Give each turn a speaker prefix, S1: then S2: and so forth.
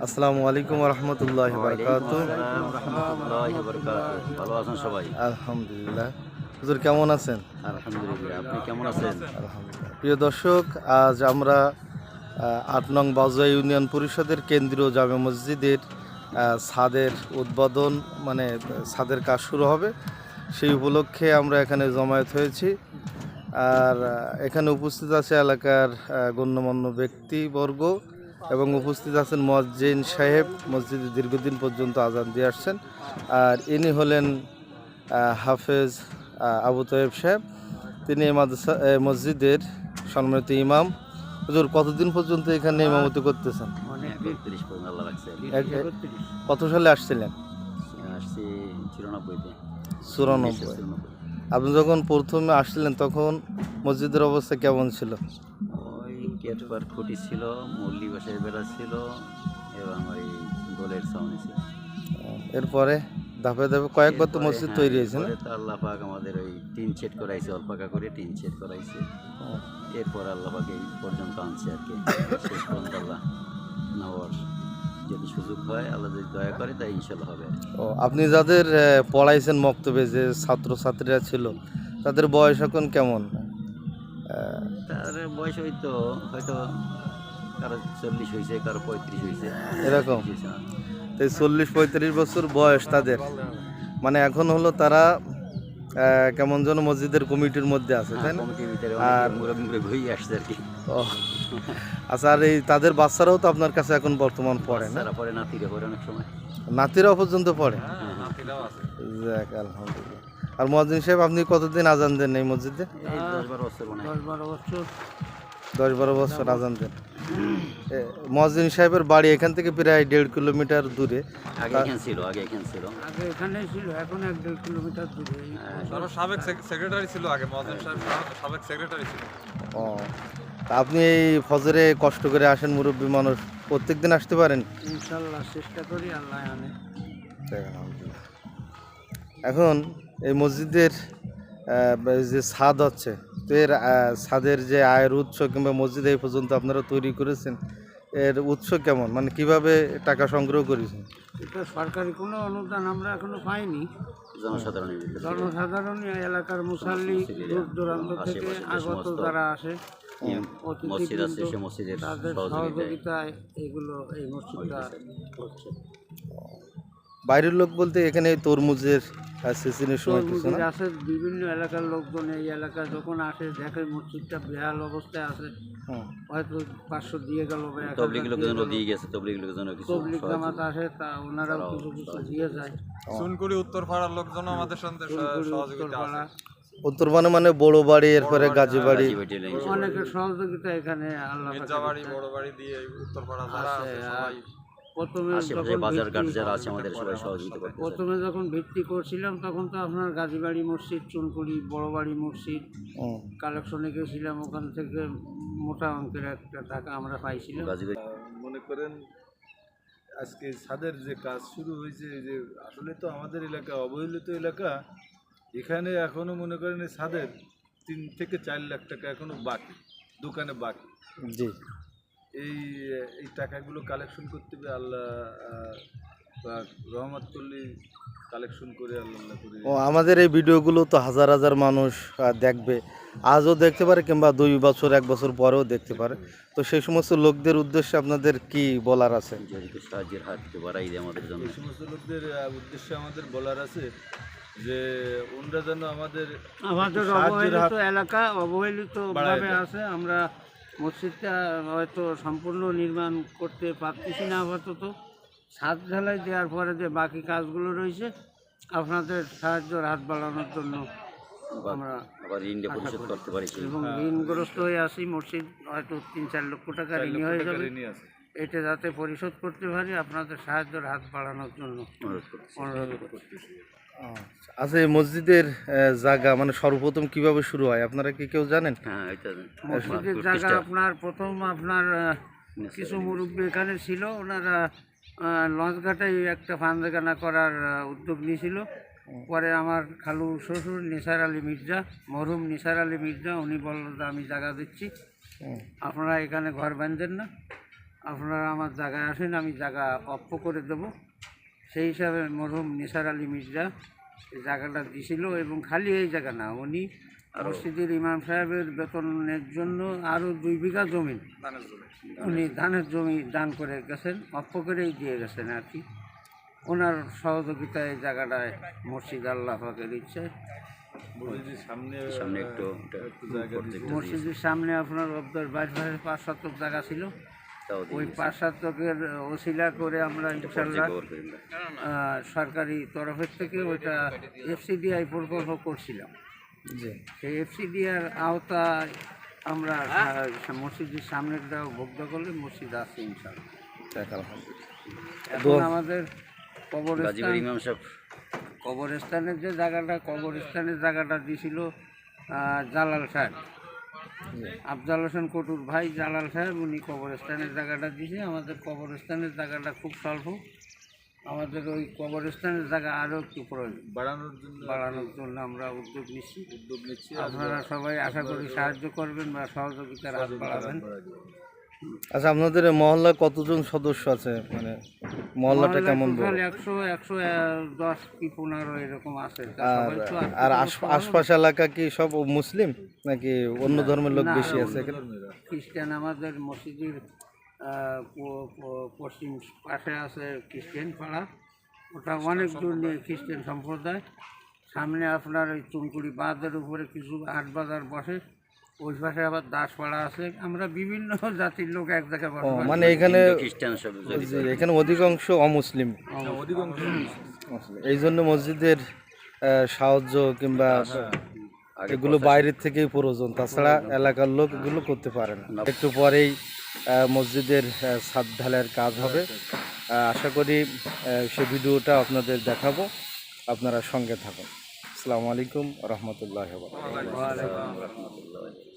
S1: আসসালামু আলাইকুম রহমতুল্লাহ বারকাত।
S2: ভালো আছেন সবাই?
S1: আলহামদুলিল্লাহ। হুজুর কেমন আছেন?
S2: আলহামদুলিল্লাহ। আপনি কেমন আছেন?
S1: আলহামদুলিল্লাহ। প্রিয় দর্শক, আজ আমরা ৮ নং বাজুয়া ইউনিয়ন পরিষদের কেন্দ্রীয় জামে মসজিদের ছাদের উদ্বোধন, মানে ছাদের কাজ শুরু হবে, সেই উপলক্ষে আমরা এখানে জমায়েত হয়েছি। আর এখানে উপস্থিত আছে এলাকার গণ্যমান্য ব্যক্তিবর্গ এবং উপস্থিত আছেন মুয়াজ্জিন সাহেব, মসজিদে দীর্ঘদিন পর্যন্ত আজান দিয়ে আসছেন। আর ইনি হলেন হাফেজ আবু তয়েব সাহেব। তিনি এই মসজিদের সম্মানিত ইমাম। হুজুর, কতদিন পর্যন্ত এখানে ইমামতি করতেছেন? কত সালে আসছিলেন?
S2: আসছি 94-তে।
S1: 94। আপনি যখন প্রথমে আসছিলেন তখন মসজিদের অবস্থা কেমন ছিল?
S2: ওই গেট পার খুঁটি ছিল, মুরলি বাসায় বেড়া ছিল এবং ওই গোলের ছাউনি ছিল।
S1: এরপরে ধাপে ধাপে কয়েকবার তো মসজিদ তৈরি হয়েছে না?
S2: তো আল্লাহ পাক আমাদের ওই টিন শেড করাইছে, অল্পাকা করে টিন শেড করাইছে। এরপর আল্লাহ পাক এই পর্যন্ত আনছে আর কি। শেষ পর্যন্ত আল্লাহ নেওয়ার যদি সুযোগ হয়, আল্লাহ যদি দয়া করে, তাই ইনশাল্লাহ হবে।
S1: ও, আপনি যাদের পড়াইছেন মক্তবে, যে ছাত্রছাত্রীরা ছিল, তাদের বয়স এখন কেমন?
S2: তার বয়স হয়তো কারো 40 হয়েছে, কারো 35 হয়েছে,
S1: এরকম। তো 40-35 বছর বয়স তাদের, মানে এখন হলো তারা কেমন যেন মসজিদের কমিটির মধ্যে আছে, তাই না? আর
S2: আসছে আর কি।
S1: আচ্ছা, আর এই তাদের বাচ্চারাও তো আপনার কাছে এখন বর্তমান পড়ে না?
S2: পড়ে, নাতিরা পড়ে, অনেক সময়
S1: নাতিরাও পর্যন্ত পড়ে।
S2: হ্যাঁ।
S1: আলহামদুলিল্লাহ। আর মুয়াজ্জিন সাহেব, আপনি কতদিন আজান দেন এই মসজিদে?
S2: 10-12 বছর।
S1: 10-12 বছর আজান দেন। মুয়াজ্জিন সাহেবের বাড়ি এখান থেকে প্রায় 1.5 কিলোমিটার দূরে।
S2: আগে এখানে ছিল,
S3: এখানেই ছিল, এখন 1-1.5 কিলোমিটার দূরে।
S4: সাবেক সেক্রেটারি ছিল আগে, মুয়াজ্জিন সাহেব সাবেক সেক্রেটারি ছিল।
S1: ও, তা আপনি এই ফজরে কষ্ট করে আসেন, মুরব্বী মানুষ, প্রত্যেকদিন আসতে পারেন?
S3: ইনশাল্লাহ চেষ্টা করি, আল্লাহ আনে।
S1: এখন এই মসজিদের যে ছাদ হচ্ছে, তো এর ছাদের যে আয়ের উৎস কিংবা মসজিদ এই পর্যন্ত আপনারা তৈরি করেছেন, এর উৎস কেমন, মানে কিভাবে টাকা সংগ্রহ করেছেন?
S3: এটা সরকারি কোনো অনুদান আমরা এখনো পাইনি। জনসাধারণ এলাকার মুসাল্লি, দূর দূরান্ত থেকে আগত যারা আসে, তাদের সহযোগিতায় এগুলো, এই মসজিদটা হচ্ছে।
S1: বাইরের লোক বলতে এখানে তরমুজের সিজনের সময় কিছু না?
S3: আছে, বিভিন্ন এলাকার লোকজন এই এলাকায় যখন আসে, দেখে মসজিদটা বেহাল অবস্থায় আছে, হয়তো 500 দিয়ে গেল, তবলিগ জামাত আসে, তা ওনারাও কিছু কিছু দিয়ে যায়।
S4: সুনকুড়ি উত্তর পাড়ার লোকজন আমাদের সাথে সহযোগিতা আছে।
S1: উত্তরবনে মানে বড় বাড়ি, এরপরে গাজী বাড়ি,
S3: অনেকের সহযোগিতা এখানে আল্লাহ
S4: মির্জাবাড়ি, বড় বাড়ি দিয়ে উত্তর পাড়া যারা আছে সবাই।
S3: প্রথমে যখন ভিত্তি করছিলাম তখন তো আপনার গাজীবাড়ি মসজিদ, চুনকুড়ি বড় বাড়ি মসজিদ কালেকশনে গেছিলাম, ওখান থেকে মোটা অঙ্কের একটা টাকা আমরা পাইছিলাম।
S5: মনে করেন আজকে ছাদের যে কাজ শুরু হয়েছে, যে আসলে তো আমাদের এলাকা অবহেলিত এলাকা, এখানে এখনো মনে করেন ছাদের 3 থেকে 4 লাখ টাকা এখনো বাকি, দোকানে বাকি।
S1: জি,
S5: এই টাকাগুলো কালেকশন করতে হবে, আল্লাহ রহমত করলে কালেকশন করে আল্লাহ করে।
S1: ও, আমাদের এই ভিডিওগুলো তো হাজার হাজার মানুষ দেখবে, আজও দেখতে পারে কিংবা 2 বছর 1 বছর পরেও দেখতে পারে। তো সেই সমস্ত লোকদের উদ্দেশ্যে আপনাদের কি বলার আছে?
S2: সাহায্যের হাত বাড়াই দেয় আমাদের জন্য।
S5: এই সমস্ত লোকদের উদ্দেশ্যে আমাদের বলার আছে যে ওনারা যেন আমাদের
S3: অবহেলিত এলাকা, অবহেলিতভাবে আছে। আমরা মসজিদটা হয়তো সম্পূর্ণ নির্মাণ করতে পারতেছি না আপাতত। ছাদ ঢালাই দেওয়ার পরে যে বাকি কাজগুলো রয়েছে, আপনাদের সাহায্যের হাত বাড়ানোর জন্য আমরা
S2: পরিশোধ করতে পারি,
S3: এবং ঋণগ্রস্ত হয়ে আসি। মসজিদ হয়তো 3-4 লক্ষ টাকা ঋণ হয়ে যাবে, এটা যাতে পরিশোধ করতে পারি, আপনাদের সাহায্যের হাত বাড়ানোর জন্য অনুরোধ করতেছি।
S1: আচ্ছা, এই মসজিদের জায়গা মানে সর্বপ্রথম কিভাবে শুরু হয় আপনারা কি কেউ জানেন?
S3: মসজিদের জায়গা আপনার প্রথম কিছু মুরব্বী এখানে ছিল, ওনারা লঞ্চঘাটায় একটা ফান্দাখানা করার উদ্যোগ নিয়েছিল। পরে আমার খালু শ্বশুর নিসার আলী মির্জা, মরহুম নিসার আলী মির্জা, উনি বলল যে আমি জায়গা দিচ্ছি, আপনারা এখানে ঘর বাঁধেন না, আপনারা আমার জায়গায় আসেন, আমি জায়গা অপ্প করে দেব। সেই হিসাবে মরহুম নিসার আলী মির্জা এই জায়গাটা দিছিল, এবং খালি এই জায়গা না, উনি মসজিদের ইমাম সাহেবের বেতনের জন্য আরও 2 বিঘা জমি উনি ধানের জমি দান করে গেছেন, অপ্প করেই দিয়ে গেছেন আর কি। ওনার সহযোগিতায় এই জায়গাটায় মসজিদ আল্লাহ পাকের ইচ্ছায়
S5: মসজিদের সামনে
S2: সামনে একটু
S5: জায়গা দিয়েছে।
S3: মসজিদের সামনে আপনার অব্দর 5 শতক জায়গা ছিল,
S2: তাও
S3: ওই 5 শতকের ওসিলা করে আমরা ইনশাল্লাহ সরকারি তরফের থেকে ওইটা এফসিডিআই প্রকল্প করছিলাম।
S1: জি
S3: সেই এফসিডিআর আওতায় আমরা মসজিদের সামনেটাও ভোগ্য করলে মসজিদ আছে ইনশাল্লাহ।
S1: যাক আলহামদুলিল্লাহ।
S3: এখন আমাদের
S2: গাজীপুর ইমাম সাহেব
S3: কবরস্থানের যে কবরস্থানের জায়গাটা দিয়েছিল জালাল সাহেব, আফজাল হোসেন কটুর ভাই জালাল সাহেব, উনি কবরস্থানের জায়গাটা দিয়েছে। আমাদের কবরস্থানের জায়গাটা খুব স্বল্প, আমাদের ওই কবরস্থানের জায়গা আরও একটু প্রয়োজন, বাড়ানোর জন্য আমরা উদ্যোগ নিচ্ছি। আপনারা সবাই আশা করি সাহায্য করবেন বা সহযোগিতার হাত বাড়াবেন।
S1: আচ্ছা, আপনাদের এই মহল্লায় কতজন সদস্য আছে, মানে মহল্লাটা কেমন বড়?
S3: 110 কি 15 এরকম আছে। তা
S1: আর
S3: সবাই তো
S1: আর আশপাশ এলাকা কি সব মুসলিম নাকি অন্য ধর্মের লোক বেশি আছে এখানে?
S3: খ্রিস্টান, আমাদের মসজিদের পশ্চিম পাশে আছে খ্রিস্টান পাড়া, ওটা অনেক দূর নিয়ে খ্রিস্টান সম্প্রদায়। সামনে আপনার ওই চুনকুড়ি বাঁধের উপরে কিছু হাট বাজার বসে, ওই পাশে আবার দাসপাড়া আছে। আমরা বিভিন্ন জাতির লোক এক জায়গায় বসবাস করি।
S1: মানে এখানে
S2: খ্রিস্টান সব
S1: জি, এখানে অধিকাংশ অমুসলিম, এই জন্য মসজিদের সাহায্য কিংবা এগুলো বাইরের থেকেই প্রয়োজন, তাছাড়া এলাকার লোক এগুলো করতে পারে না। একটু পরেই মসজিদের ছাদ ঢালাইয়ের কাজ হবে, আশা করি সে ভিডিওটা আপনাদের দেখাবো, আপনারা সঙ্গে থাকুন। আসসালামু আলাইকুম রহমতুল্লাহ।
S2: রহমতুল্লাহ।